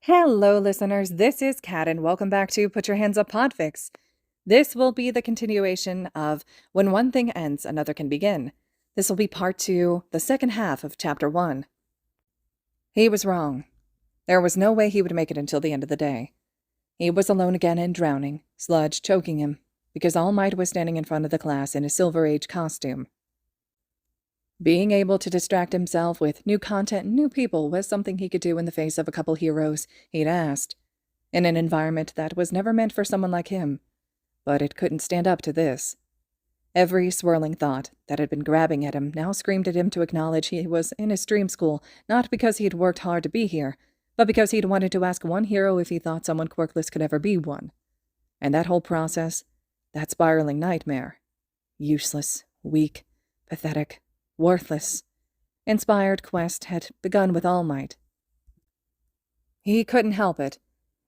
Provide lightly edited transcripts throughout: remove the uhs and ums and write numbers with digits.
Hello, listeners. This is Kat, and welcome back to Put Your Hands Up Podfics. This will be the continuation of When One Thing Ends, Another Can Begin. This will be part 2, the second half of Chapter 1. He was wrong. There was no way he would make it until the end of the day. He was alone again and drowning, sludge choking him, because All Might was standing in front of the class in a Silver Age costume. Being able to distract himself with new content and new people was something he could do in the face of a couple heroes he'd asked, in an environment that was never meant for someone like him. But it couldn't stand up to this. Every swirling thought that had been grabbing at him now screamed at him to acknowledge he was in his dream school, not because he'd worked hard to be here, but because he'd wanted to ask one hero if he thought someone quirkless could ever be one. And that whole process, that spiraling nightmare. Useless, weak, pathetic, worthless. Inspired quest had begun with All Might. He couldn't help it.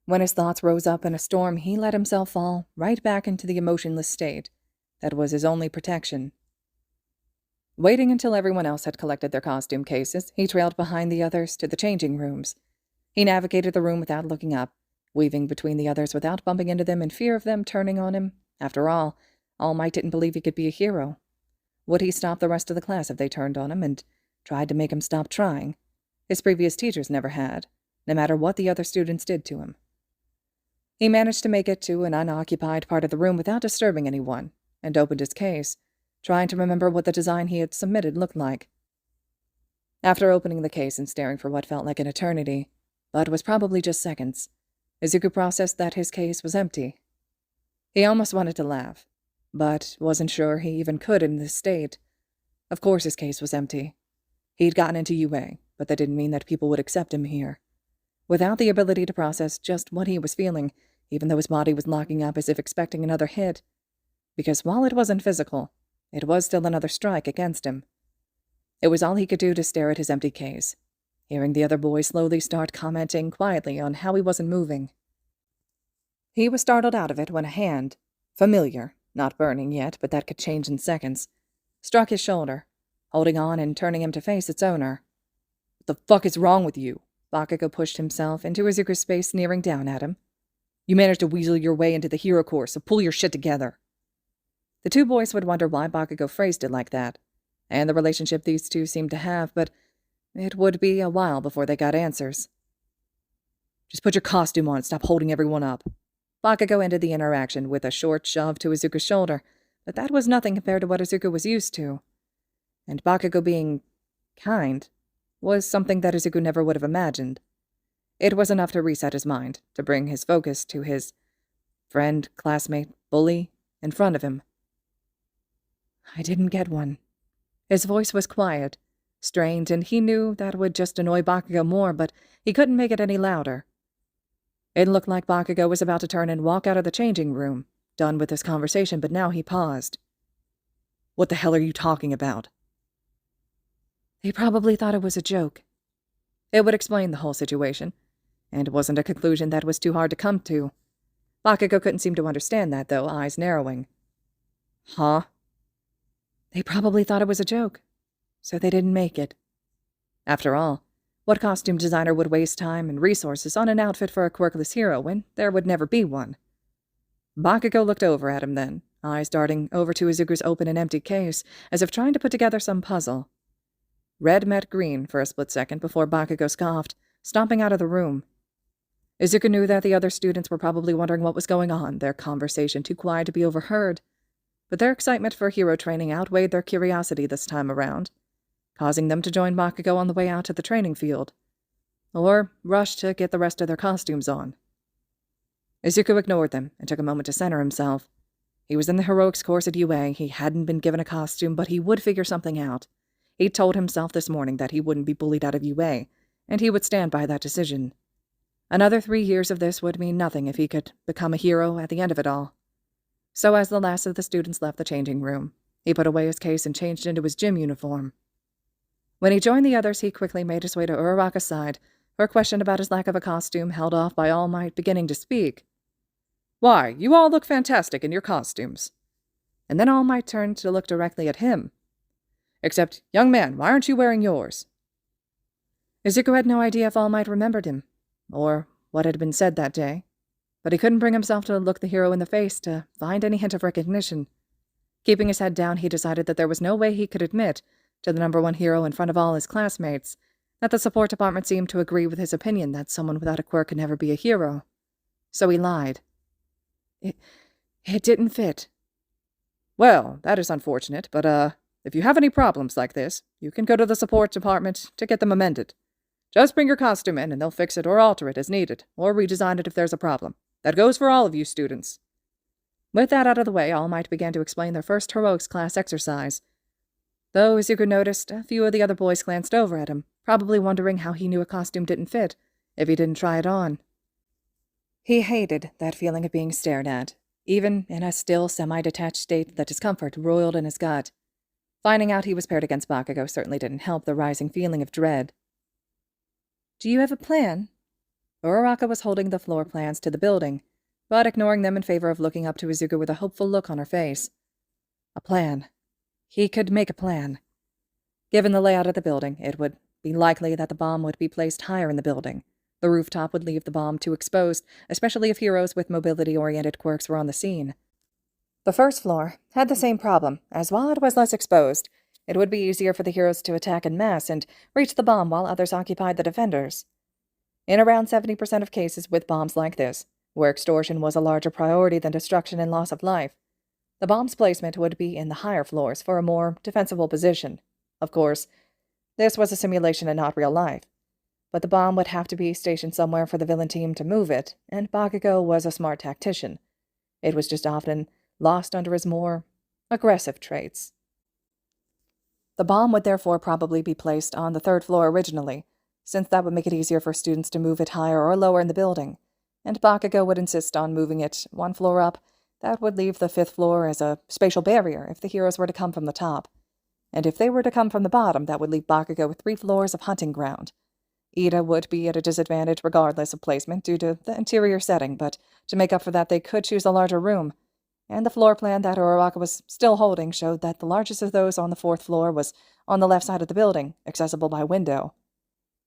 When his thoughts rose up in a storm, he let himself fall right back into the emotionless state that was his only protection. Waiting until everyone else had collected their costume cases, he trailed behind the others to the changing rooms. He navigated the room without looking up, weaving between the others without bumping into them in fear of them turning on him. After all Might didn't believe he could be a hero. Would he stop the rest of the class if they turned on him and tried to make him stop trying? His previous teachers never had, no matter what the other students did to him. He managed to make it to an unoccupied part of the room without disturbing anyone, and opened his case, trying to remember what the design he had submitted looked like. After opening the case and staring for what felt like an eternity, but was probably just seconds, Izuku processed that his case was empty. He almost wanted to laugh, but wasn't sure he even could in this state. Of course his case was empty. He'd gotten into UA, but that didn't mean that people would accept him here. Without the ability to process just what he was feeling, even though his body was locking up as if expecting another hit. Because while it wasn't physical, it was still another strike against him. It was all he could do to stare at his empty case, hearing the other boys slowly start commenting quietly on how he wasn't moving. He was startled out of it when a hand, familiar, not burning yet, but that could change in seconds, struck his shoulder, holding on and turning him to face its owner. "What the fuck is wrong with you?" Bakugo pushed himself into Izuku's space, sneering down at him. "You managed to weasel your way into the hero course, so pull your shit together." The two boys would wonder why Bakugo phrased it like that, and the relationship these two seemed to have, but it would be a while before they got answers. "Just put your costume on and stop holding everyone up." Bakugo ended the interaction with a short shove to Izuku's shoulder, but that was nothing compared to what Izuku was used to. And Bakugo being kind was something that Izuku never would have imagined. It was enough to reset his mind, to bring his focus to his friend, classmate, bully in front of him. "I didn't get one." His voice was quiet, strained, and he knew that would just annoy Bakugo more, but he couldn't make it any louder. It looked like Bakugo was about to turn and walk out of the changing room, done with this conversation, but now he paused. "What the hell are you talking about?" They probably thought it was a joke. It would explain the whole situation, and it wasn't a conclusion that was too hard to come to. Bakugo couldn't seem to understand that, though, eyes narrowing. "Huh?" They probably thought it was a joke, so they didn't make it. After all, what costume designer would waste time and resources on an outfit for a quirkless hero when there would never be one? Bakugo looked over at him then, eyes darting over to Izuku's open and empty case, as if trying to put together some puzzle. Red met green for a split second before Bakugo scoffed, stomping out of the room. Izuku knew that the other students were probably wondering what was going on, their conversation too quiet to be overheard. But their excitement for hero training outweighed their curiosity this time around, causing them to join Bakugo on the way out to the training field, or rush to get the rest of their costumes on. Izuku ignored them and took a moment to center himself. He was in the heroics course at UA. He hadn't been given a costume, but he would figure something out. He'd told himself this morning that he wouldn't be bullied out of UA, and he would stand by that decision. Another 3 years of this would mean nothing if he could become a hero at the end of it all. So as the last of the students left the changing room, he put away his case and changed into his gym uniform. When he joined the others, he quickly made his way to Uraraka's side, her question about his lack of a costume held off by All Might beginning to speak. "Why, you all look fantastic in your costumes." And then All Might turned to look directly at him. "Except, young man, why aren't you wearing yours?" Izuku had no idea if All Might remembered him, or what had been said that day, but he couldn't bring himself to look the hero in the face to find any hint of recognition. Keeping his head down, he decided that there was no way he could admit to the number one hero in front of all his classmates that the support department seemed to agree with his opinion that someone without a quirk could never be a hero. So he lied. It didn't fit. Well, that is unfortunate, but, if you have any problems like this, you can go to the support department to get them amended. Just bring your costume in and they'll fix it or alter it as needed, or redesign it if there's a problem. That goes for all of you students. With that out of the way, All Might began to explain their first heroics class exercise. Though Izuku noticed, a few of the other boys glanced over at him, probably wondering how he knew a costume didn't fit if he didn't try it on. He hated that feeling of being stared at. Even in a still semi-detached state, the discomfort roiled in his gut. Finding out he was paired against Bakugo certainly didn't help the rising feeling of dread. Do you have a plan? Uraraka was holding the floor plans to the building, but ignoring them in favor of looking up to Izuku with a hopeful look on her face. A plan. He could make a plan. Given the layout of the building, it would be likely that the bomb would be placed higher in the building. The rooftop would leave the bomb too exposed, especially if heroes with mobility-oriented quirks were on the scene. The first floor had the same problem, as while it was less exposed, it would be easier for the heroes to attack en masse and reach the bomb while others occupied the defenders. In around 70% of cases with bombs like this, where extortion was a larger priority than destruction and loss of life, the bomb's placement would be in the higher floors for a more defensible position. Of course, this was a simulation and not real life. But the bomb would have to be stationed somewhere for the villain team to move it, and Bakugo was a smart tactician. It was just often lost under his more aggressive traits. The bomb would therefore probably be placed on the third floor originally, since that would make it easier for students to move it higher or lower in the building, and Bakugo would insist on moving it one floor up. That would leave the fifth floor as a spatial barrier if the heroes were to come from the top. And if they were to come from the bottom, that would leave Bakugo with 3 floors of hunting ground. Ida would be at a disadvantage regardless of placement due to the interior setting, but to make up for that they could choose a larger room, and the floor plan that Uraraka was still holding showed that the largest of those on the 4th floor was on the left side of the building, accessible by window.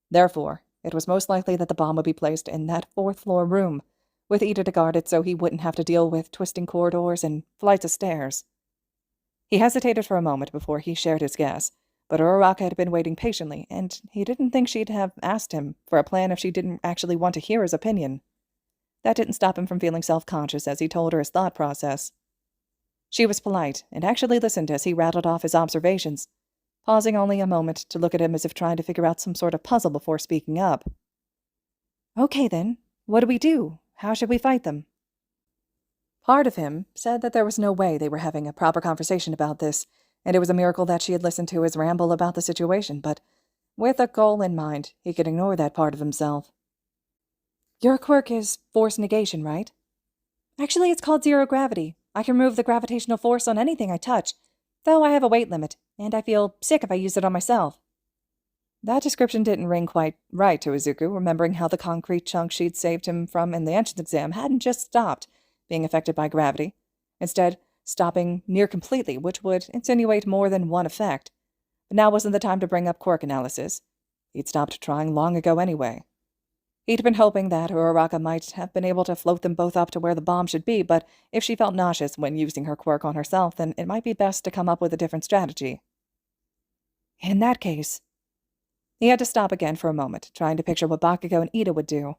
Therefore, it was most likely that the bomb would be placed in that 4th floor room, with Ida to guard it so he wouldn't have to deal with twisting corridors and flights of stairs. He hesitated for a moment before he shared his guess, but Uraraka had been waiting patiently, and he didn't think she'd have asked him for a plan if she didn't actually want to hear his opinion. That didn't stop him from feeling self-conscious as he told her his thought process. She was polite, and actually listened as he rattled off his observations, pausing only a moment to look at him as if trying to figure out some sort of puzzle before speaking up. Okay then, what do we do? How should we fight them? Part of him said that there was no way they were having a proper conversation about this, and it was a miracle that she had listened to his ramble about the situation, but with a goal in mind, he could ignore that part of himself. Your quirk is force negation, right? Actually, it's called zero gravity. I can remove the gravitational force on anything I touch, though I have a weight limit, and I feel sick if I use it on myself. That description didn't ring quite right to Izuku, remembering how the concrete chunk she'd saved him from in the entrance exam hadn't just stopped being affected by gravity, instead stopping near completely, which would insinuate more than one effect. But now wasn't the time to bring up quirk analysis. He'd stopped trying long ago anyway. He'd been hoping that Uraraka might have been able to float them both up to where the bomb should be, but if she felt nauseous when using her quirk on herself, then it might be best to come up with a different strategy. In that case... He had to stop again for a moment, trying to picture what Bakugo and Ida would do.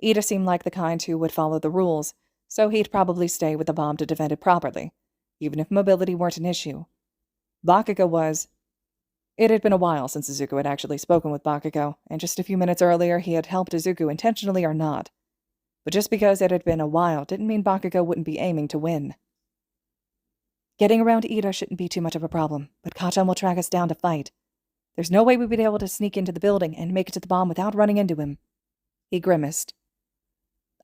Ida seemed like the kind who would follow the rules, so he'd probably stay with the bomb to defend it properly, even if mobility weren't an issue. Bakugo was... It had been a while since Izuku had actually spoken with Bakugo, and just a few minutes earlier he had helped Izuku intentionally or not. But just because it had been a while didn't mean Bakugo wouldn't be aiming to win. Getting around Ida shouldn't be too much of a problem, but Kachan will track us down to fight. There's no way we'd be able to sneak into the building and make it to the bomb without running into him. He grimaced.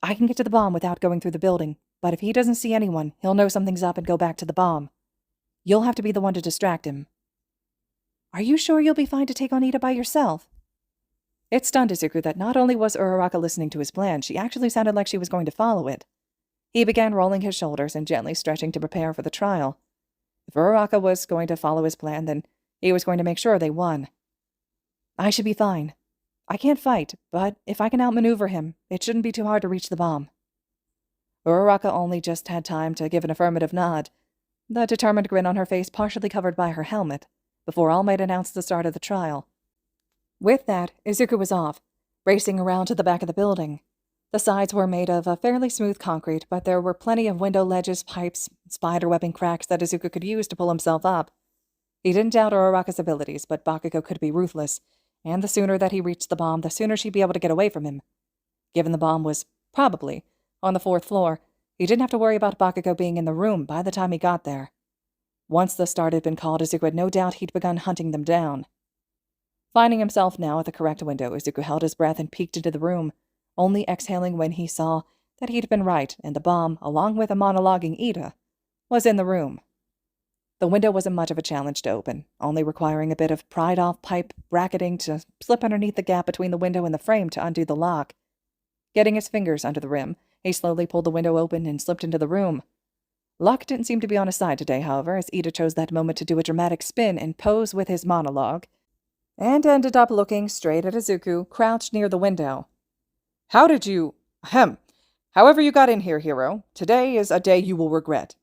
I can get to the bomb without going through the building, but if he doesn't see anyone, he'll know something's up and go back to the bomb. You'll have to be the one to distract him. Are you sure you'll be fine to take on Ida by yourself? It stunned Izuku that not only was Uraraka listening to his plan, she actually sounded like she was going to follow it. He began rolling his shoulders and gently stretching to prepare for the trial. If Uraraka was going to follow his plan, then he was going to make sure they won. I should be fine. I can't fight, but if I can outmaneuver him, it shouldn't be too hard to reach the bomb. Uraraka only just had time to give an affirmative nod, the determined grin on her face partially covered by her helmet, before All Might announced the start of the trial. With that, Izuku was off, racing around to the back of the building. The sides were made of a fairly smooth concrete, but there were plenty of window ledges, pipes, spiderwebbing cracks that Izuku could use to pull himself up. He didn't doubt Uraraka's abilities, but Bakugo could be ruthless, and the sooner that he reached the bomb, the sooner she'd be able to get away from him. Given the bomb was, probably, on the 4th floor, he didn't have to worry about Bakugo being in the room by the time he got there. Once the start had been called, Izuku had no doubt he'd begun hunting them down. Finding himself now at the correct window, Izuku held his breath and peeked into the room, only exhaling when he saw that he'd been right and the bomb, along with a monologuing Ida, was in the room. The window wasn't much of a challenge to open, only requiring a bit of pried-off pipe bracketing to slip underneath the gap between the window and the frame to undo the lock. Getting his fingers under the rim, he slowly pulled the window open and slipped into the room. Luck didn't seem to be on his side today, however, as Ida chose that moment to do a dramatic spin and pose with his monologue, and ended up looking straight at Izuku, crouched near the window. How did you... However you got in here, hero, today is a day you will regret.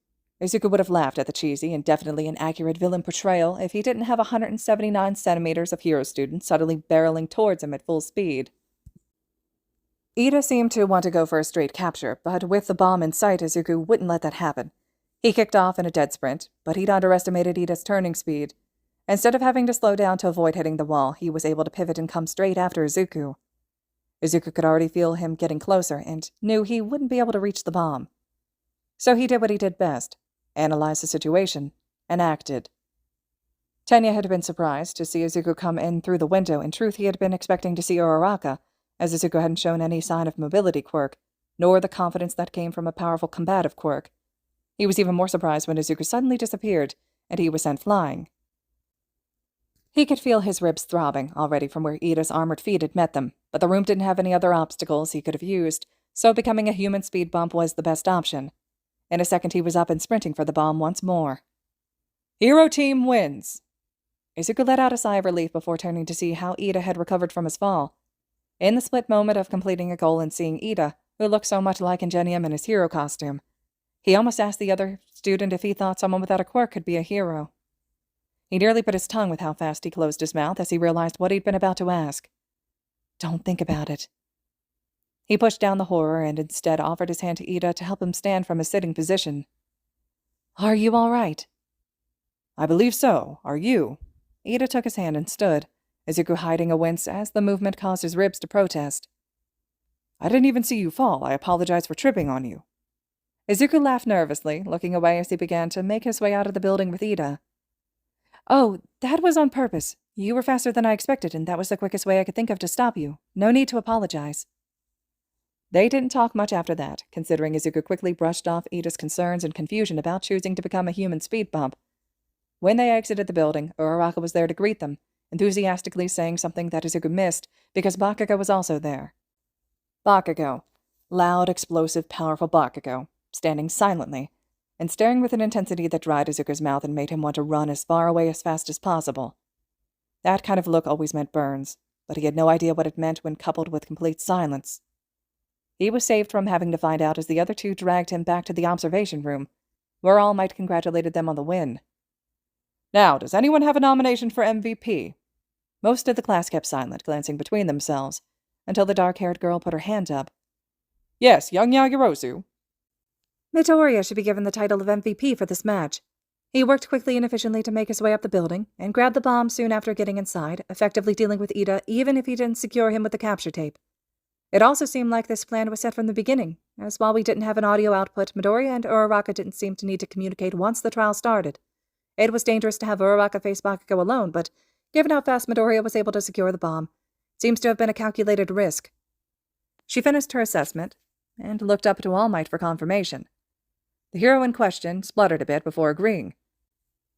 Izuku would have laughed at the cheesy and definitely inaccurate villain portrayal if he didn't have 179 centimeters of hero students suddenly barreling towards him at full speed. Ida seemed to want to go for a straight capture, but with the bomb in sight, Izuku wouldn't let that happen. He kicked off in a dead sprint, but he'd underestimated Ida's turning speed. Instead of having to slow down to avoid hitting the wall, he was able to pivot and come straight after Izuku. Izuku could already feel him getting closer and knew he wouldn't be able to reach the bomb. So he did what he did best, analyzed the situation, and acted. Tenya had been surprised to see Izuku come in through the window. In truth, he had been expecting to see Uraraka, as Izuku hadn't shown any sign of mobility quirk, nor the confidence that came from a powerful combative quirk. He was even more surprised when Izuku suddenly disappeared, and he was sent flying. He could feel his ribs throbbing already from where Ida's armored feet had met them, but the room didn't have any other obstacles he could have used, so becoming a human speed bump was the best option. In a second he was up and sprinting for the bomb once more. Hero team wins! Izuku let out a sigh of relief before turning to see how Ida had recovered from his fall. In the split moment of completing a goal and seeing Ida, who looked so much like Ingenium in his hero costume, he almost asked the other student if he thought someone without a quirk could be a hero. He nearly bit his tongue with how fast he closed his mouth as he realized what he'd been about to ask. Don't think about it. He pushed down the horror and instead offered his hand to Ida to help him stand from his sitting position. Are you all right? I believe so. Are you? Ida took his hand and stood, Izuku hiding a wince as the movement caused his ribs to protest. I didn't even see you fall. I apologize for tripping on you. Izuku laughed nervously, looking away as he began to make his way out of the building with Ida. Oh, that was on purpose. You were faster than I expected, and that was the quickest way I could think of to stop you. No need to apologize. They didn't talk much after that, considering Izuku quickly brushed off Ida's concerns and confusion about choosing to become a human speed bump. When they exited the building, Uraraka was there to greet them, enthusiastically saying something that Izuku missed because Bakugo was also there. Bakugo. Loud, explosive, powerful Bakugo, standing silently, and staring with an intensity that dried Izuku's mouth and made him want to run as far away as fast as possible. That kind of look always meant burns, but he had no idea what it meant when coupled with complete silence. He was saved from having to find out as the other two dragged him back to the observation room, where All Might congratulated them on the win. Now, does anyone have a nomination for MVP? Most of the class kept silent, glancing between themselves, until the dark-haired girl put her hand up. Yes, young Yagirosu. Midoriya should be given the title of MVP for this match. He worked quickly and efficiently to make his way up the building, and grabbed the bomb soon after getting inside, effectively dealing with Ida even if he didn't secure him with the capture tape. It also seemed like this plan was set from the beginning, as while we didn't have an audio output, Midoriya and Uraraka didn't seem to need to communicate once the trial started. It was dangerous to have Uraraka face Bakugo alone, but given how fast Midoriya was able to secure the bomb, it seems to have been a calculated risk. She finished her assessment, and looked up to All Might for confirmation. The hero in question spluttered a bit before agreeing.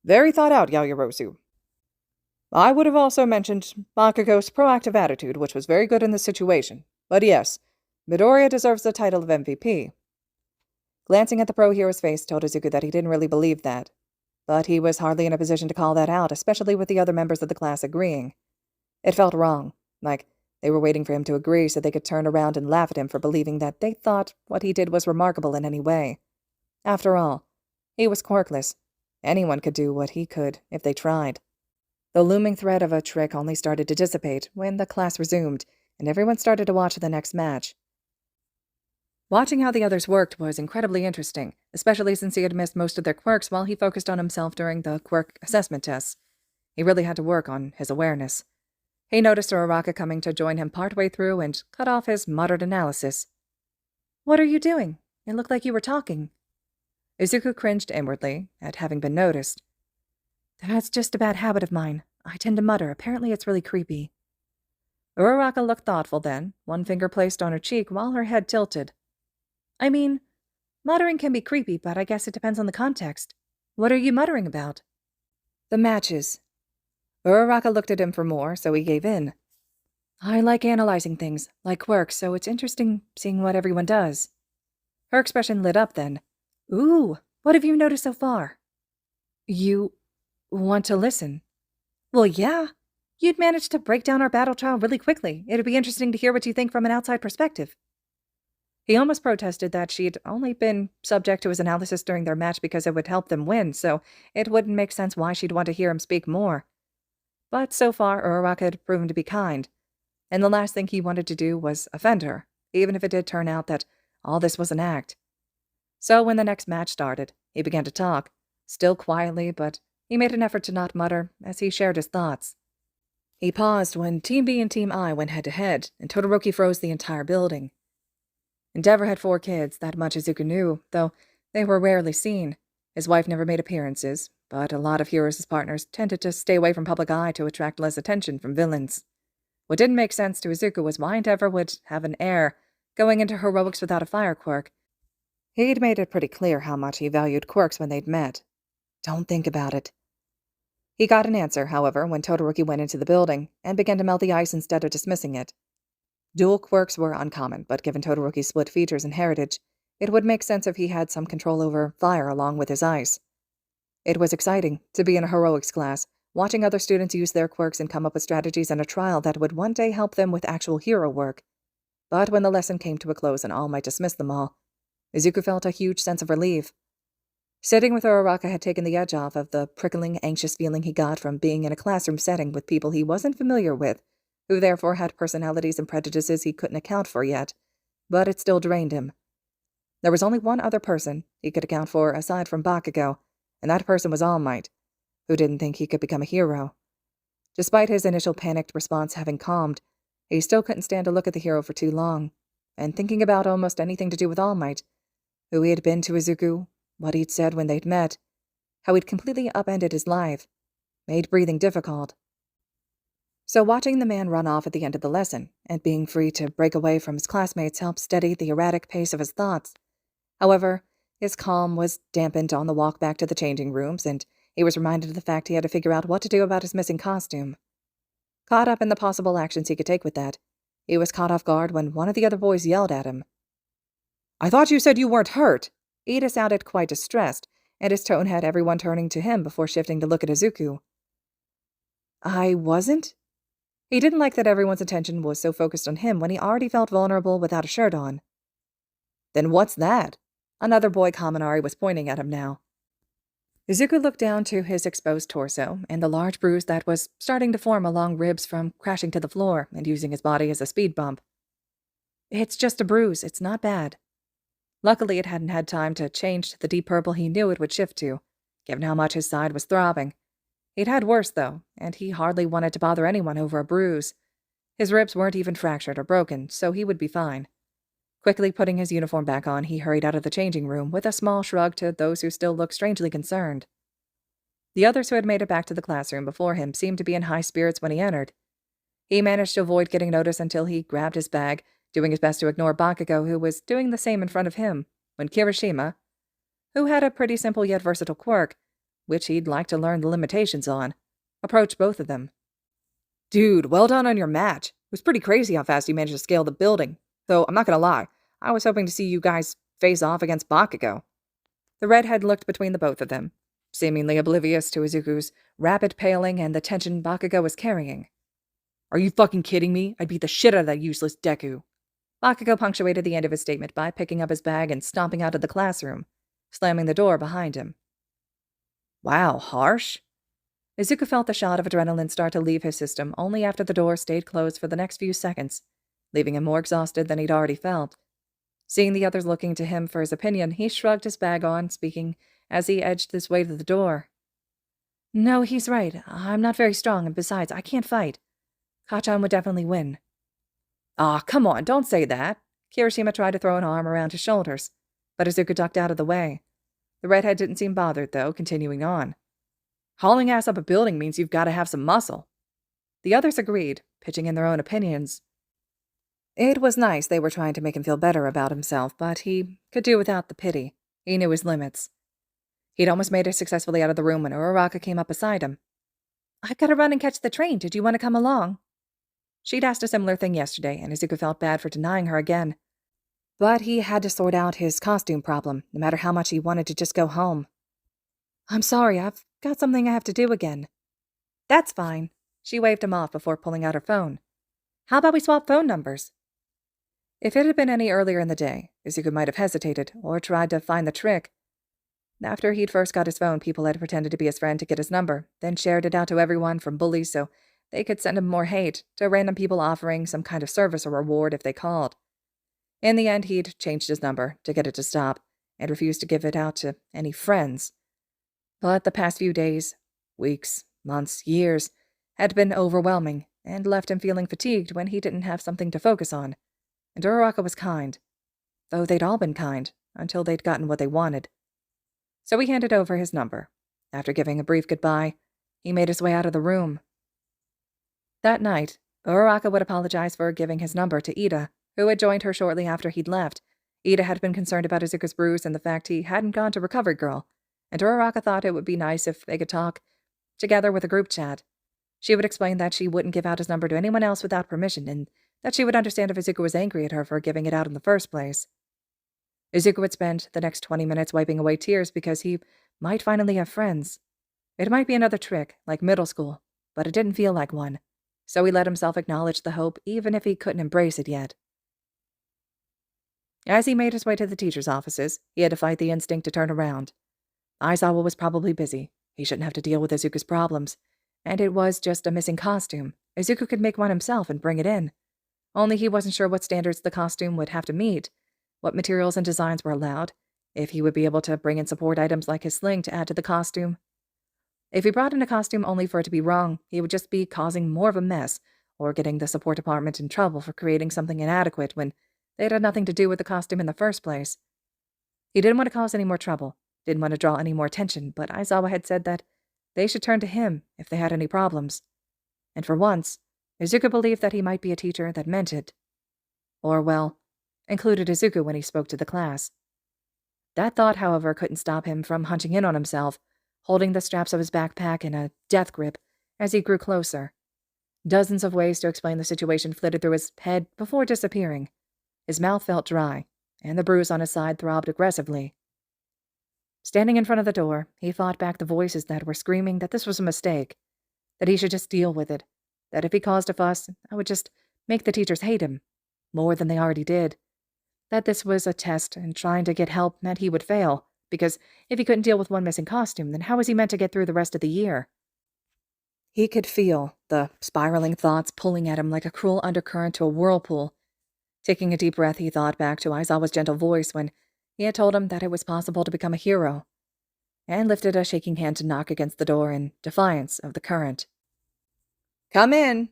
Very thought out, Yaoyorozu. I would have also mentioned Bakugo's proactive attitude, which was very good in this situation. But yes, Midoriya deserves the title of MVP. Glancing at the pro-hero's face told Izuku that he didn't really believe that. But he was hardly in a position to call that out, especially with the other members of the class agreeing. It felt wrong, like They were waiting for him to agree so they could turn around and laugh at him for believing that they thought what he did was remarkable in any way. After all, he was quirkless. Anyone could do what he could if they tried. The looming threat of a trick only started to dissipate when the class resumed, and everyone started to watch the next match. Watching how the others worked was incredibly interesting, especially since he had missed most of their quirks while he focused on himself during the quirk assessment tests. He really had to work on his awareness. He noticed Uraraka coming to join him partway through and cut off his muttered analysis. "What are you doing? It looked like you were talking." Izuku cringed inwardly at having been noticed. "That's just a bad habit of mine. I tend to mutter. Apparently it's really creepy." Uraraka looked thoughtful then, one finger placed on her cheek while her head tilted. "I mean, muttering can be creepy, but I guess it depends on the context. What are you muttering about?" "The matches." Uraraka looked at him for more, so he gave in. "I like analyzing things, like quirks, so it's interesting seeing what everyone does." Her expression lit up then. "Ooh, what have you noticed so far?" "You want to listen?" "Well, yeah. You'd managed to break down our battle trial really quickly. It'd be interesting to hear what you think from an outside perspective." He almost protested that she'd only been subject to his analysis during their match because it would help them win, so it wouldn't make sense why she'd want to hear him speak more. But so far, Uraraka had proven to be kind, and the last thing he wanted to do was offend her, even if it did turn out that all this was an act. So when the next match started, he began to talk, still quietly, but he made an effort to not mutter as he shared his thoughts. He paused when Team B and Team I went head-to-head, and Todoroki froze the entire building. Endeavor had 4 kids, that much Izuku knew, though they were rarely seen. His wife never made appearances, but a lot of Heroes' partners tended to stay away from public eye to attract less attention from villains. What didn't make sense to Izuku was why Endeavor would have an heir going into heroics without a fire quirk. He'd made it pretty clear how much he valued quirks when they'd met. "Don't think about it." He got an answer, however, when Todoroki went into the building and began to melt the ice instead of dismissing it. Dual quirks were uncommon, but given Todoroki's split features and heritage, it would make sense if he had some control over fire along with his ice. It was exciting to be in a heroics class, watching other students use their quirks and come up with strategies in a trial that would one day help them with actual hero work. But when the lesson came to a close and all might dismiss them all, Izuku felt a huge sense of relief. Sitting with Uraraka had taken the edge off of the prickling, anxious feeling he got from being in a classroom setting with people he wasn't familiar with, who therefore had personalities and prejudices he couldn't account for yet, but it still drained him. There was only one other person he could account for aside from Bakugo, and that person was All Might, who didn't think he could become a hero. Despite his initial panicked response having calmed, he still couldn't stand to look at the hero for too long, and thinking about almost anything to do with All Might, who he had been to Izuku, what he'd said when they'd met, how he'd completely upended his life, made breathing difficult. So watching the man run off at the end of the lesson, and being free to break away from his classmates helped steady the erratic pace of his thoughts. However, his calm was dampened on the walk back to the changing rooms, and he was reminded of the fact he had to figure out what to do about his missing costume. Caught up in the possible actions he could take with that, he was caught off guard when one of the other boys yelled at him. "I thought you said you weren't hurt!" Ida sounded quite distressed, and his tone had everyone turning to him before shifting to look at Izuku. "I wasn't?" He didn't like that everyone's attention was so focused on him when he already felt vulnerable without a shirt on. "Then what's that?" Another boy Kaminari was pointing at him now. Izuku looked down to his exposed torso and the large bruise that was starting to form along ribs from crashing to the floor and using his body as a speed bump. "It's just a bruise. It's not bad." Luckily, it hadn't had time to change to the deep purple he knew it would shift to, given how much his side was throbbing. He'd had worse, though, and he hardly wanted to bother anyone over a bruise. His ribs weren't even fractured or broken, so he would be fine. Quickly putting his uniform back on, he hurried out of the changing room with a small shrug to those who still looked strangely concerned. The others who had made it back to the classroom before him seemed to be in high spirits when he entered. He managed to avoid getting noticed until he grabbed his bag, doing his best to ignore Bakugo, who was doing the same in front of him, when Kirishima, who had a pretty simple yet versatile quirk, which he'd like to learn the limitations on, approached both of them. "Dude, well done on your match. It was pretty crazy how fast you managed to scale the building. Though, I'm not gonna lie, I was hoping to see you guys face off against Bakugo." The redhead looked between the both of them, seemingly oblivious to Izuku's rapid paling and the tension Bakugo was carrying. Are you fucking kidding me? I'd beat the shit out of that useless Deku. Bakugo punctuated the end of his statement by picking up his bag and stomping out of the classroom, slamming the door behind him. Wow, harsh? Izuku felt the shot of adrenaline start to leave his system only after the door stayed closed for the next few seconds, leaving him more exhausted than he'd already felt. Seeing the others looking to him for his opinion, he shrugged his bag on, speaking as he edged his way to the door. No, he's right. I'm not very strong, and besides, I can't fight. Kachan would definitely win. Aw, come on, don't say that. Kirishima tried to throw an arm around his shoulders, but Izuku ducked out of the way. The redhead didn't seem bothered, though, continuing on. Hauling ass up a building means you've got to have some muscle. The others agreed, pitching in their own opinions. It was nice they were trying to make him feel better about himself, but he could do without the pity. He knew his limits. He'd almost made it successfully out of the room when Uraraka came up beside him. I've got to run and catch the train. Did you want to come along? She'd asked a similar thing yesterday, and Izuku felt bad for denying her again. But he had to sort out his costume problem, no matter how much he wanted to just go home. I'm sorry, I've got something I have to do again. That's fine. She waved him off before pulling out her phone. How about we swap phone numbers? If it had been any earlier in the day, Izuku might have hesitated, or tried to find the trick. After he'd first got his phone, people had pretended to be his friend to get his number, then shared it out to everyone from bullies so they could send him more hate, to random people offering some kind of service or reward if they called. In the end, he'd changed his number to get it to stop, and refused to give it out to any friends. But the past few days, weeks, months, years, had been overwhelming, and left him feeling fatigued when he didn't have something to focus on. And Uraraka was kind. Though they'd all been kind, until they'd gotten what they wanted. So he handed over his number. After giving a brief goodbye, he made his way out of the room. That night, Uraraka would apologize for giving his number to Ida, who had joined her shortly after he'd left. Ida had been concerned about Izuku's bruise and the fact he hadn't gone to Recovery Girl, and Uraraka thought it would be nice if they could talk together with a group chat. She would explain that she wouldn't give out his number to anyone else without permission, and that she would understand if Izuku was angry at her for giving it out in the first place. Izuku would spend the next 20 minutes wiping away tears because he might finally have friends. It might be another trick, like middle school, but it didn't feel like one, so he let himself acknowledge the hope even if he couldn't embrace it yet. As he made his way to the teacher's offices, he had to fight the instinct to turn around. Aizawa was probably busy. He shouldn't have to deal with Izuku's problems, and it was just a missing costume. Izuku could make one himself and bring it in. Only he wasn't sure what standards the costume would have to meet, what materials and designs were allowed, if he would be able to bring in support items like his sling to add to the costume. If he brought in a costume only for it to be wrong, he would just be causing more of a mess, or getting the support department in trouble for creating something inadequate when they'd had nothing to do with the costume in the first place. He didn't want to cause any more trouble, didn't want to draw any more attention, but Aizawa had said that they should turn to him if they had any problems. And for once, Izuku believed that he might be a teacher that meant it. Or, well, included Izuku when he spoke to the class. That thought, however, couldn't stop him from hunching in on himself, holding the straps of his backpack in a death grip as he grew closer. Dozens of ways to explain the situation flitted through his head before disappearing. His mouth felt dry, and the bruise on his side throbbed aggressively. Standing in front of the door, he fought back the voices that were screaming that this was a mistake, that he should just deal with it, that if he caused a fuss, I would just make the teachers hate him, more than they already did, that this was a test and trying to get help meant he would fail, because if he couldn't deal with one missing costume, then how was he meant to get through the rest of the year? He could feel the spiraling thoughts pulling at him like a cruel undercurrent to a whirlpool. Taking a deep breath, he thought back to Aizawa's gentle voice when he had told him that it was possible to become a hero, and lifted a shaking hand to knock against the door in defiance of the current. Come in!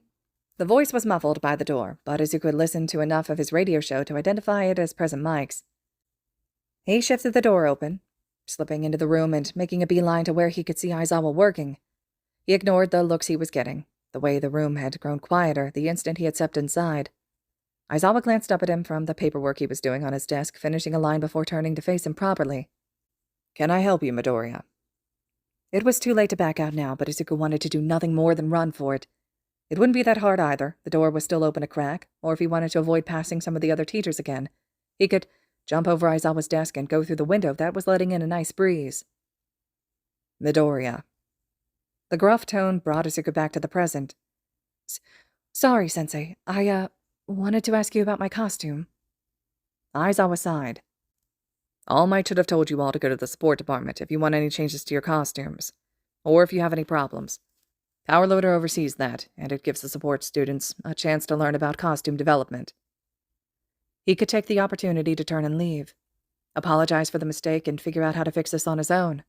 The voice was muffled by the door, but Izuku had listened to enough of his radio show to identify it as Present Mike's. He shifted the door open, slipping into the room and making a beeline to where he could see Aizawa working. He ignored the looks he was getting, the way the room had grown quieter the instant he had stepped inside. Aizawa glanced up at him from the paperwork he was doing on his desk, finishing a line before turning to face him properly. Can I help you, Midoriya? It was too late to back out now, but Izuku wanted to do nothing more than run for it. It wouldn't be that hard either. The door was still open a crack, or if he wanted to avoid passing some of the other teachers again, he could jump over Aizawa's desk and go through the window that was letting in a nice breeze. Midoriya. The gruff tone brought Izuku back to the present. Sorry, Sensei. I wanted to ask you about my costume. Aizawa sighed. All Might should have told you all to go to the support department if you want any changes to your costumes, or if you have any problems. Power Loader oversees that, and it gives the support students a chance to learn about costume development. He could take the opportunity to turn and leave, apologize for the mistake, and figure out how to fix this on his own.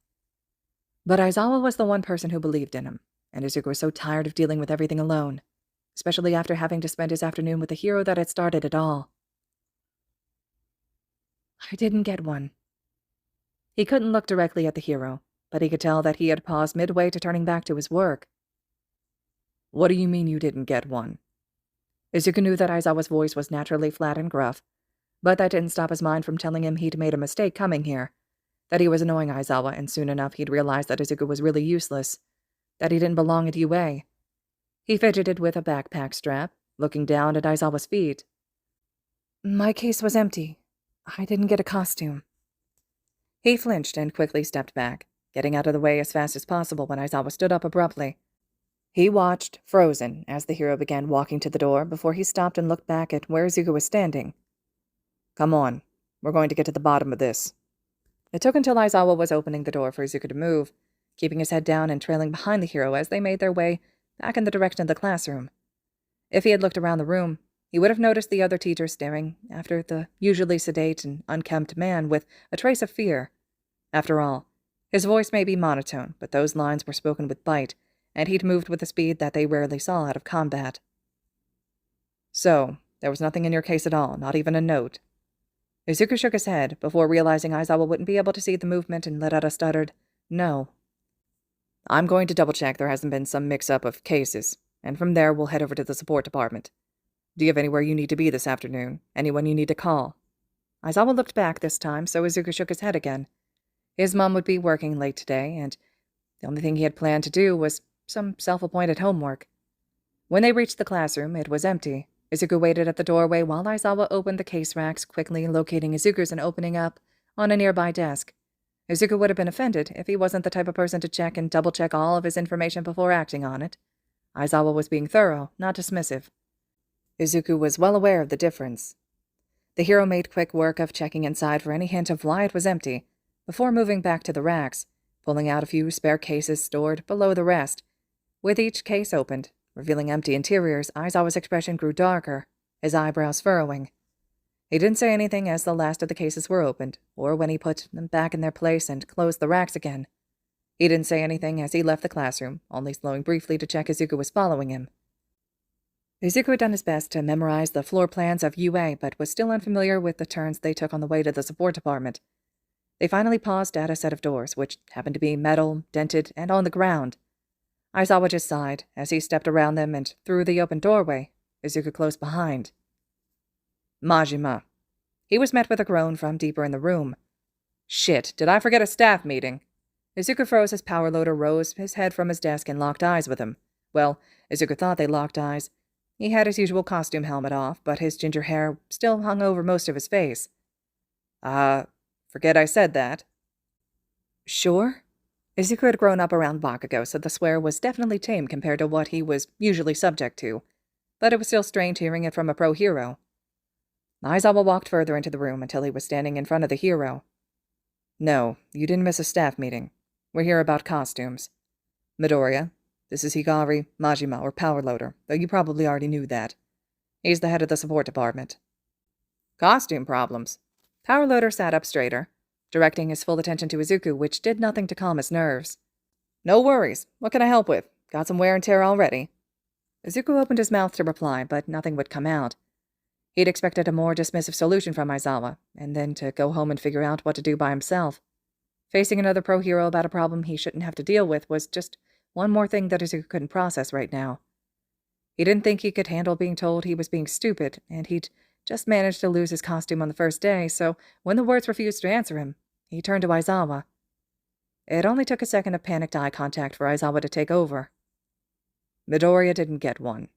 But Aizawa was the one person who believed in him, and Izuku was so tired of dealing with everything alone, especially after having to spend his afternoon with the hero that had started it all. I didn't get one. He couldn't look directly at the hero, but he could tell that he had paused midway to turning back to his work. What do you mean you didn't get one? Izuku knew that Aizawa's voice was naturally flat and gruff, but that didn't stop his mind from telling him he'd made a mistake coming here, that he was annoying Aizawa, and soon enough he'd realized that Izuku was really useless, that he didn't belong at UA. He fidgeted with a backpack strap, looking down at Aizawa's feet. My case was empty. I didn't get a costume. He flinched and quickly stepped back, getting out of the way as fast as possible when Aizawa stood up abruptly. He watched, frozen, as the hero began walking to the door before he stopped and looked back at where Izuku was standing. Come on, we're going to get to the bottom of this. It took until Aizawa was opening the door for Izuku to move, keeping his head down and trailing behind the hero as they made their way back in the direction of the classroom. If he had looked around the room, he would have noticed the other teachers staring after the usually sedate and unkempt man with a trace of fear. After all, his voice may be monotone, but those lines were spoken with bite, and he'd moved with a speed that they rarely saw out of combat. So, there was nothing in your case at all, not even a note. Izuku shook his head, before realizing Aizawa wouldn't be able to see the movement, and let out a stuttered, "No." I'm going to double-check there hasn't been some mix-up of cases, and from there we'll head over to the support department. Do you have anywhere you need to be this afternoon? Anyone you need to call? Aizawa looked back this time, so Izuku shook his head again. His mom would be working late today, and the only thing he had planned to do was some self-appointed homework. When they reached the classroom, it was empty. Izuku waited at the doorway while Aizawa opened the case racks, quickly locating Izuku's and opening up on a nearby desk. Izuku would have been offended if he wasn't the type of person to check and double-check all of his information before acting on it. Aizawa was being thorough, not dismissive. Izuku was well aware of the difference. The hero made quick work of checking inside for any hint of why it was empty, before moving back to the racks, pulling out a few spare cases stored below the rest. With each case opened, revealing empty interiors, Aizawa's expression grew darker, his eyebrows furrowing. He didn't say anything as the last of the cases were opened, or when he put them back in their place and closed the racks again. He didn't say anything as he left the classroom, only slowing briefly to check Izuku was following him. Izuku had done his best to memorize the floor plans of UA, but was still unfamiliar with the turns they took on the way to the support department. They finally paused at a set of doors, which happened to be metal, dented, and on the ground. Aizawa just sighed as he stepped around them and through the open doorway, Izuku close behind. Majima. He was met with a groan from deeper in the room. Shit, did I forget a staff meeting? Izuku froze as Power Loader rose his head from his desk and locked eyes with him. Well, Izuku thought they locked eyes. He had his usual costume helmet off, but his ginger hair still hung over most of his face. Forget I said that. Sure? Izuku had grown up around Bakugo, so the swear was definitely tame compared to what he was usually subject to, but it was still strange hearing it from a pro-hero. Aizawa walked further into the room until he was standing in front of the hero. No, you didn't miss a staff meeting. We're here about costumes. Midoriya, this is Higari, Majima, or Power Loader, though you probably already knew that. He's the head of the support department. Costume problems. Power Loader sat up straighter, directing his full attention to Izuku, which did nothing to calm his nerves. No worries. What can I help with? Got some wear and tear already? Izuku opened his mouth to reply, but nothing would come out. He'd expected a more dismissive solution from Aizawa, and then to go home and figure out what to do by himself. Facing another pro-hero about a problem he shouldn't have to deal with was just one more thing that Izuku couldn't process right now. He didn't think he could handle being told he was being stupid, and he'd just managed to lose his costume on the first day, so when the words refused to answer him, he turned to Aizawa. It only took a second of panicked eye contact for Aizawa to take over. Midoriya didn't get one.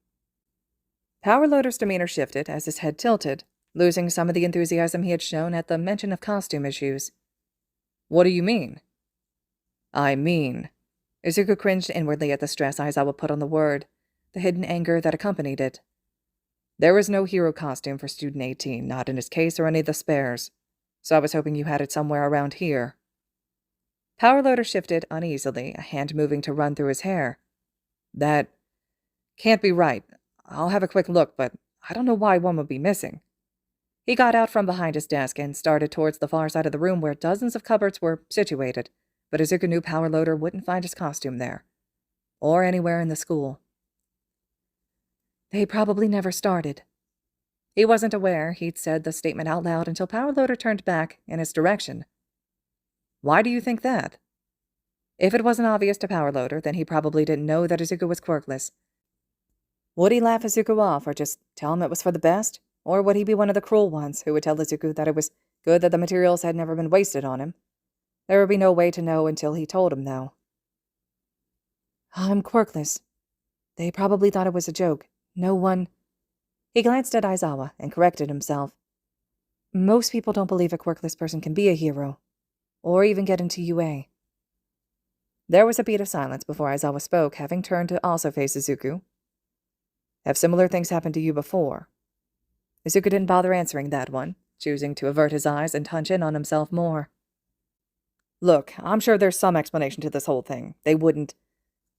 Power Loader's demeanor shifted as his head tilted, losing some of the enthusiasm he had shown at the mention of costume issues. What do you mean? I mean. Izuku cringed inwardly at the stress Aizawa put on the word, the hidden anger that accompanied it. There was no hero costume for student 18, not in his case or any of the spares, so I was hoping you had it somewhere around here. Powerloader shifted uneasily, a hand moving to run through his hair. That can't be right. I'll have a quick look, but I don't know why one would be missing. He got out from behind his desk and started towards the far side of the room where dozens of cupboards were situated, but Izuku knew Powerloader wouldn't find his costume there. Or anywhere in the school. They probably never started. He wasn't aware he'd said the statement out loud until Powerloader turned back in his direction. Why do you think that? If it wasn't obvious to Powerloader, then he probably didn't know that Izuku was quirkless. Would he laugh Izuku off or just tell him it was for the best? Or would he be one of the cruel ones who would tell Izuku that it was good that the materials had never been wasted on him? There would be no way to know until he told him, though. I'm quirkless. They probably thought it was a joke. No one... He glanced at Aizawa and corrected himself. Most people don't believe a quirkless person can be a hero, or even get into UA. There was a beat of silence before Aizawa spoke, having turned to also face Izuku. Have similar things happened to you before? Izuku didn't bother answering that one, choosing to avert his eyes and hunch in on himself more. Look, I'm sure there's some explanation to this whole thing. They wouldn't...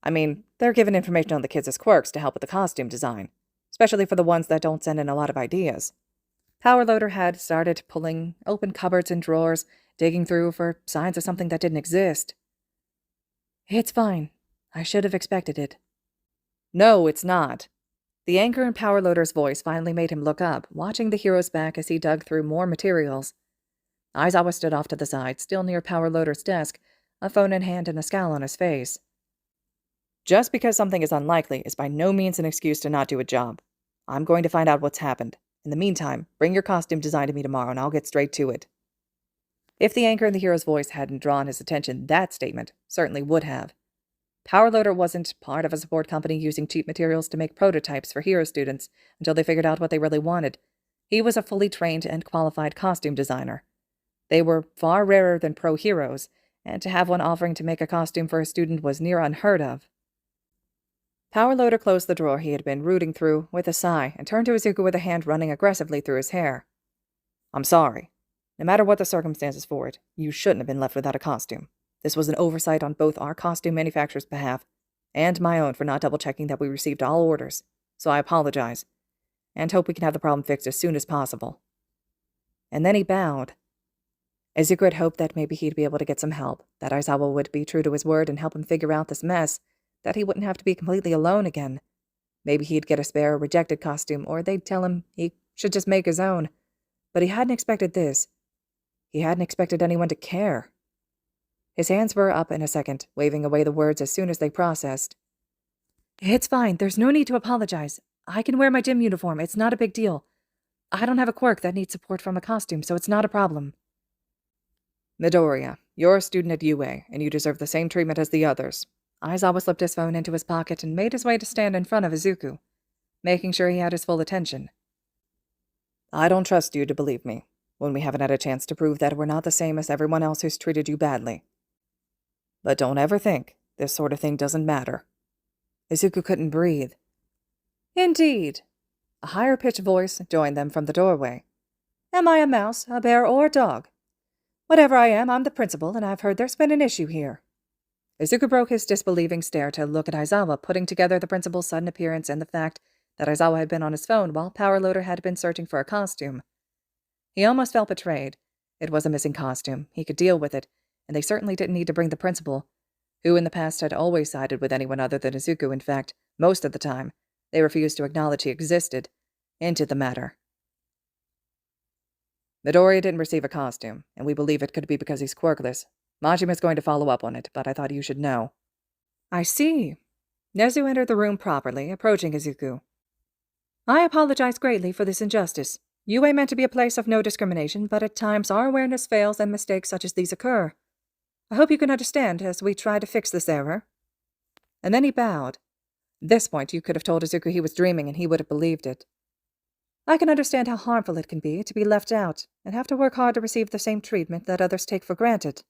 they're given information on the kids' quirks to help with the costume design, especially for the ones that don't send in a lot of ideas. Powerloader had started pulling open cupboards and drawers, digging through for signs of something that didn't exist. It's fine. I should have expected it. No, it's not. The anger in Powerloader's voice finally made him look up, watching the hero's back as he dug through more materials. Aizawa stood off to the side, still near Powerloader's desk, a phone in hand and a scowl on his face. Just because something is unlikely is by no means an excuse to not do a job. I'm going to find out what's happened. In the meantime, bring your costume design to me tomorrow and I'll get straight to it. If the anger in the hero's voice hadn't drawn his attention, that statement certainly would have. Powerloader wasn't part of a support company using cheap materials to make prototypes for hero students until they figured out what they really wanted. He was a fully trained and qualified costume designer. They were far rarer than pro heroes, and to have one offering to make a costume for a student was near unheard of. Powerloader closed the drawer he had been rooting through with a sigh and turned to Izuku with a hand running aggressively through his hair. I'm sorry. No matter what the circumstances for it, you shouldn't have been left without a costume. This was an oversight on both our costume manufacturer's behalf and my own for not double-checking that we received all orders, so I apologize, and hope we can have the problem fixed as soon as possible. And then he bowed. Izuku had hoped that maybe he'd be able to get some help, that Aizawa would be true to his word and help him figure out this mess, that he wouldn't have to be completely alone again. Maybe he'd get a spare or rejected costume, or they'd tell him he should just make his own. But he hadn't expected this. He hadn't expected anyone to care. His hands were up in a second, waving away the words as soon as they processed. It's fine. There's no need to apologize. I can wear my gym uniform. It's not a big deal. I don't have a quirk that needs support from a costume, so it's not a problem. Midoriya, you're a student at UA, and you deserve the same treatment as the others. Aizawa slipped his phone into his pocket and made his way to stand in front of Izuku, making sure he had his full attention. I don't trust you to believe me, when we haven't had a chance to prove that we're not the same as everyone else who's treated you badly. But don't ever think this sort of thing doesn't matter. Izuku couldn't breathe. Indeed. A higher-pitched voice joined them from the doorway. Am I a mouse, a bear, or a dog? Whatever I am, I'm the principal, and I've heard there's been an issue here. Izuku broke his disbelieving stare to look at Aizawa, putting together the principal's sudden appearance and the fact that Aizawa had been on his phone while Powerloader had been searching for a costume. He almost felt betrayed. It was a missing costume. He could deal with it, and they certainly didn't need to bring the principal, who in the past had always sided with anyone other than Izuku. In fact, most of the time, they refused to acknowledge he existed, into the matter. Midoriya didn't receive a costume, and we believe it could be because he's quirkless. Majima's going to follow up on it, but I thought you should know. I see. Nezu entered the room properly, approaching Izuku. I apologize greatly for this injustice. UA meant to be a place of no discrimination, but at times our awareness fails and mistakes such as these occur. I hope you can understand as we try to fix this error. And then he bowed. At this point, you could have told Izuku he was dreaming and he would have believed it. I can understand how harmful it can be to be left out and have to work hard to receive the same treatment that others take for granted.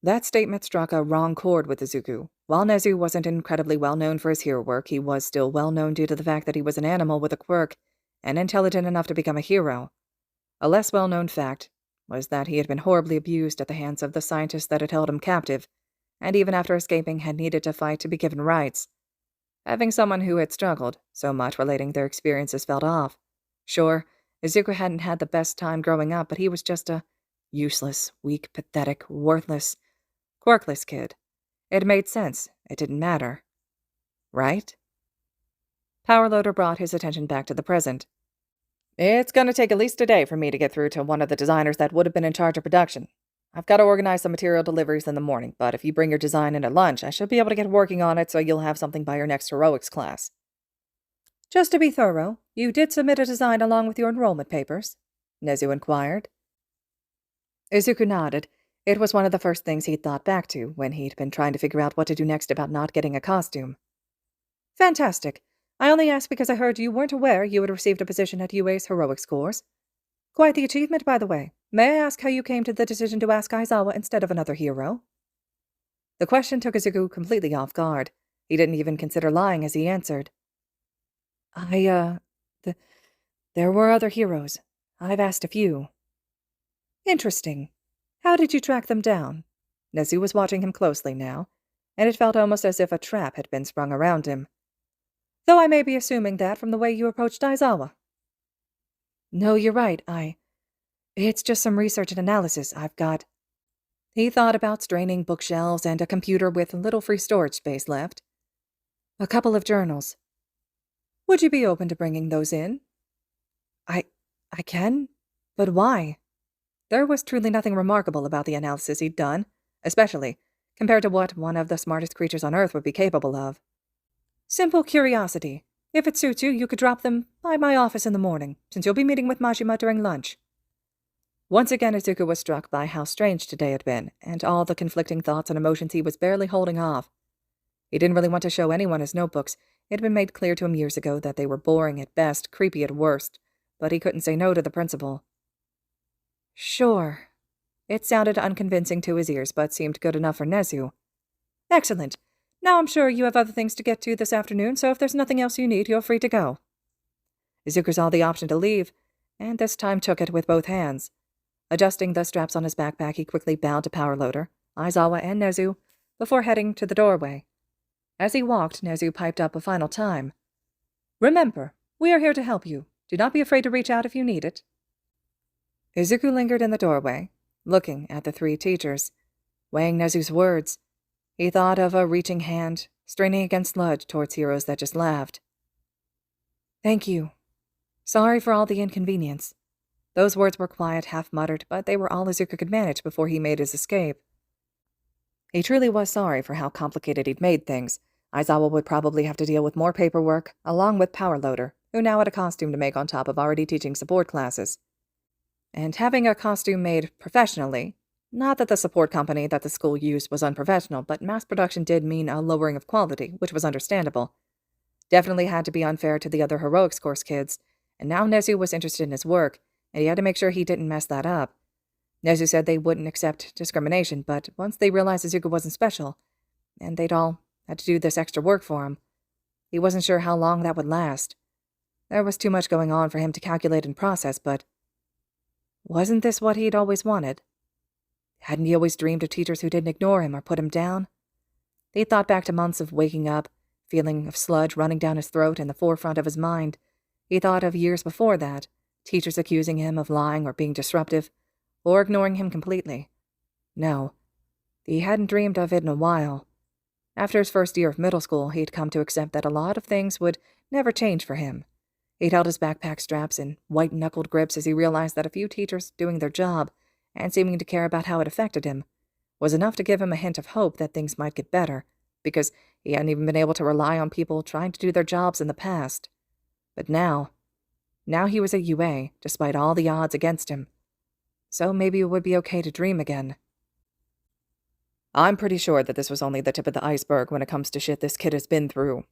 That statement struck a wrong chord with Izuku. While Nezu wasn't incredibly well known for his hero work, he was still well known due to the fact that he was an animal with a quirk and intelligent enough to become a hero. A less well-known fact was that he had been horribly abused at the hands of the scientists that had held him captive, and even after escaping had needed to fight to be given rights. Having someone who had struggled so much relating their experiences felt off. Sure, Izuku hadn't had the best time growing up, but he was just a useless, weak, pathetic, worthless, quirkless kid. It made sense. It didn't matter. Right? Power Loader brought his attention back to the present. It's going to take at least a day for me to get through to one of the designers that would have been in charge of production. I've got to organize some material deliveries in the morning, but if you bring your design in at lunch, I should be able to get working on it so you'll have something by your next heroics class. Just to be thorough, you did submit a design along with your enrollment papers? Nezu inquired. Izuku nodded. It was one of the first things he'd thought back to when he'd been trying to figure out what to do next about not getting a costume. Fantastic. I only asked because I heard you weren't aware you had received a position at UA's heroics course. Quite the achievement, by the way. May I ask how you came to the decision to ask Aizawa instead of another hero? The question took Izuku completely off guard. He didn't even consider lying as he answered. There were other heroes. I've asked a few. Interesting. How did you track them down? Nezu was watching him closely now, and it felt almost as if a trap had been sprung around him. Though I may be assuming that from the way you approached Aizawa. No, you're right. It's just some research and analysis I've got. He thought about straining bookshelves and a computer with little free storage space left. A couple of journals. Would you be open to bringing those in? I can? But why? There was truly nothing remarkable about the analysis he'd done, especially compared to what one of the smartest creatures on Earth would be capable of. Simple curiosity. If it suits you, you could drop them by my office in the morning, since you'll be meeting with Majima during lunch. Once again, Izuku was struck by how strange today had been, and all the conflicting thoughts and emotions he was barely holding off. He didn't really want to show anyone his notebooks. It had been made clear to him years ago that they were boring at best, creepy at worst, but he couldn't say no to the principal. Sure. It sounded unconvincing to his ears, but seemed good enough for Nezu. Excellent. Now I'm sure you have other things to get to this afternoon, so if there's nothing else you need, you're free to go. Izuku saw the option to leave, and this time took it with both hands. Adjusting the straps on his backpack, he quickly bowed to Power Loader, Aizawa, and Nezu, before heading to the doorway. As he walked, Nezu piped up a final time. Remember, we are here to help you. Do not be afraid to reach out if you need it. Izuku lingered in the doorway, looking at the three teachers, weighing Nezu's words. He thought of a reaching hand, straining against sludge towards heroes that just laughed. Thank you. Sorry for all the inconvenience. Those words were quiet, half-muttered, but they were all Izuku could manage before he made his escape. He truly was sorry for how complicated he'd made things. Aizawa would probably have to deal with more paperwork, along with Power Loader, who now had a costume to make on top of already teaching support classes. And having a costume made professionally, not that the support company that the school used was unprofessional, but mass production did mean a lowering of quality, which was understandable. Definitely had to be unfair to the other heroics course kids, and now Nezu was interested in his work, and he had to make sure he didn't mess that up. Nezu said they wouldn't accept discrimination, but once they realized Izuku wasn't special, and they'd all had to do this extra work for him, he wasn't sure how long that would last. There was too much going on for him to calculate and process, but wasn't this what he'd always wanted? Hadn't he always dreamed of teachers who didn't ignore him or put him down? He thought back to months of waking up, feeling of sludge running down his throat in the forefront of his mind. He thought of years before that, teachers accusing him of lying or being disruptive, or ignoring him completely. No, he hadn't dreamed of it in a while. After his first year of middle school, he'd come to accept that a lot of things would never change for him. He'd held his backpack straps in white-knuckled grips as he realized that a few teachers doing their job, and seeming to care about how it affected him, was enough to give him a hint of hope that things might get better, because he hadn't even been able to rely on people trying to do their jobs in the past. But now he was at UA, despite all the odds against him. So maybe it would be okay to dream again. I'm pretty sure that this was only the tip of the iceberg when it comes to shit this kid has been through.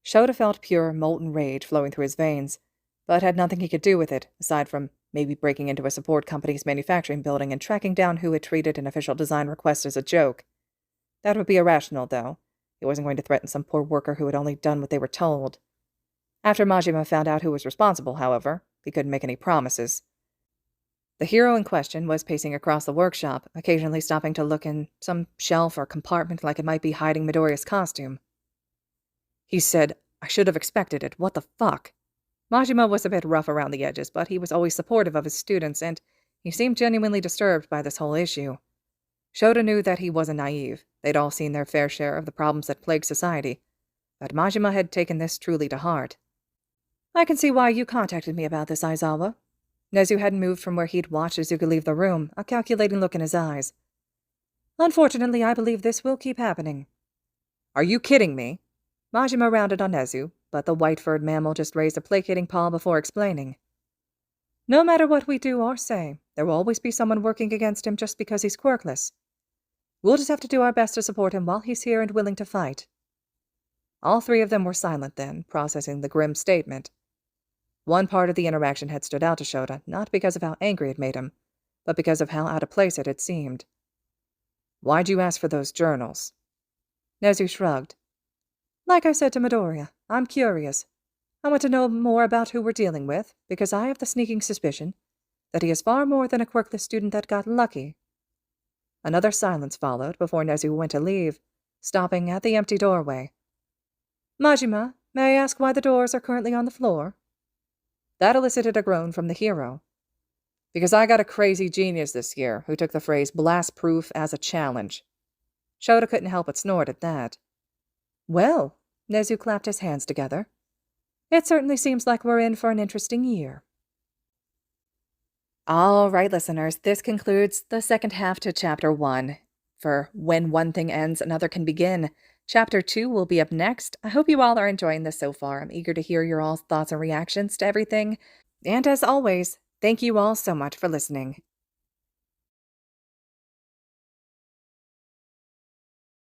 Shota felt pure, molten rage flowing through his veins, but had nothing he could do with it, aside from maybe breaking into a support company's manufacturing building and tracking down who had treated an official design request as a joke. That would be irrational, though. He wasn't going to threaten some poor worker who had only done what they were told. After Majima found out who was responsible, however, he couldn't make any promises. The hero in question was pacing across the workshop, occasionally stopping to look in some shelf or compartment like it might be hiding Midoriya's costume. He said, "I should have expected it. What the fuck?" Majima was a bit rough around the edges, but he was always supportive of his students, and he seemed genuinely disturbed by this whole issue. Shota knew that he wasn't naive. They'd all seen their fair share of the problems that plague society, but Majima had taken this truly to heart. "I can see why you contacted me about this, Aizawa." Nezu hadn't moved from where he'd watched Izuku leave the room, a calculating look in his eyes. "Unfortunately, I believe this will keep happening." "Are you kidding me?" Majima rounded on Nezu, but the white-furred mammal just raised a placating paw before explaining. "No matter what we do or say, there will always be someone working against him just because he's quirkless. We'll just have to do our best to support him while he's here and willing to fight." All three of them were silent then, processing the grim statement. One part of the interaction had stood out to Shota, not because of how angry it made him, but because of how out of place it had seemed. "Why'd you ask for those journals?" Nezu shrugged. "Like I said to Midoriya, I'm curious. I want to know more about who we're dealing with, because I have the sneaking suspicion that he is far more than a quirkless student that got lucky." Another silence followed before Nezu went to leave, stopping at the empty doorway. "Majima, may I ask why the doors are currently on the floor?" That elicited a groan from the hero. "Because I got a crazy genius this year who took the phrase blast-proof as a challenge." Shota couldn't help but snort at that. "Well," Nezu clapped his hands together, "it certainly seems like we're in for an interesting year." All right, listeners, this concludes the second half to Chapter 1. For When One Thing Ends, Another Can Begin. Chapter 2 will be up next. I hope you all are enjoying this so far. I'm eager to hear your all's thoughts and reactions to everything. And as always, thank you all so much for listening.